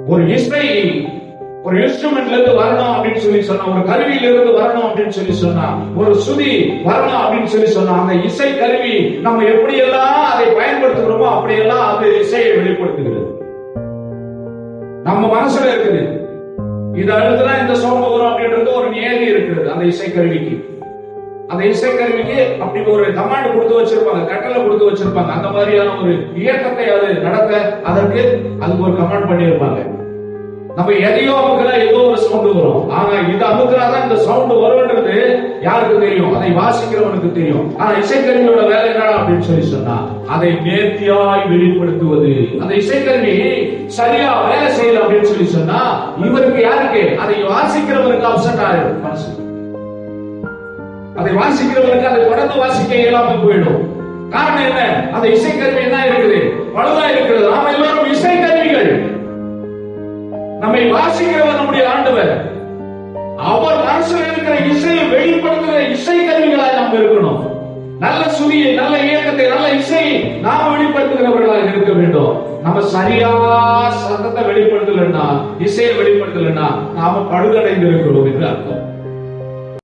ஒரு இசை ஒரு இன்ஸ்ட்ருமெண்ட்ல இருந்து வரணும் அப்படின்னு சொல்லி சொன்னா, ஒரு கருவியில இருந்து வரணும் அப்படின்னு சொல்லி சொன்னா, ஒரு சுதி வரணும் அப்படின்னு சொல்லி சொன்னா, அந்த இசை கருவி நம்ம எப்படியெல்லாம் அதை பயன்படுத்துகிறோமோ அப்படியெல்லாம் அது இசையை வெளிப்படுத்துகிறது. நம்ம மனசுல இருக்குது, இது அழுதுனா இந்த சவுண்ட் வரும் அப்படின்றது ஒரு நியதி இருக்கிறது அந்த இசைக்கருவிக்கு. அந்த இசைக்கருவிக்கு அப்படி ஒரு கமாண்ட் கொடுத்து வச்சிருப்பாங்க, கட்டளை கொடுத்து வச்சிருப்பாங்க. அந்த மாதிரியான ஒரு இயக்கத்தை அது நடத்த அதற்கு அதுக்கு ஒரு கமாண்ட் பண்ணியிருப்பாங்க. நம்ம எதையோ அமுக்குறா ஏதோ ஒரு சவுண்ட் வரும். ஆனா இது அமுக்குறாதான் இந்த சவுண்ட் வரும்ன்றது யாருக்கு தெரியும்? அதை வாசிக்கிறவனுக்கு தெரியும். ஆனா இசைக்கருவியோட வேலை என்ன அப்படின்னு சொல்லி சொன்னா, அதை நேர்த்தியாய் வெளிப்படுத்துவது. அந்த இசைக்கருவி சரியா வேலை செய்யல அப்படின்னு சொல்லி சொன்னா, இவருக்கு யாருக்கு? அதை வாசிக்கிறவனுக்கு அப்செட் ஆயிடும் மனசு. அதை வாசிக்கிறவனுக்கு அதை தொடர்ந்து வாசிக்க இயலாமல் போயிடும். காரணம் என்ன? அந்த இசைக்கருவி என்ன இருக்குது? பழுதா இருக்கிறது. நாம எல்லாரும் இசைக்கருவிகள். நம்மை வாசிக்கிறவர் நம்முடைய ஆண்டவர். அவர் மனசுல இருக்கிற இசையை வெளிப்படுத்துகிற இசை கருவிகளாக நாம் இருக்கணும். நல்ல சுதியை, நல்ல இயக்கத்தை, நல்ல இசையை நாம் வெளிப்படுத்துகிறவர்களாக இருக்க வேண்டும். நம்ம சரியா சத்தத்தை வெளிப்படுத்தலன்னா, இசையை வெளிப்படுத்தலன்னா நாம பழுதடைந்து இருக்கிறோம் என்று அர்த்தம்.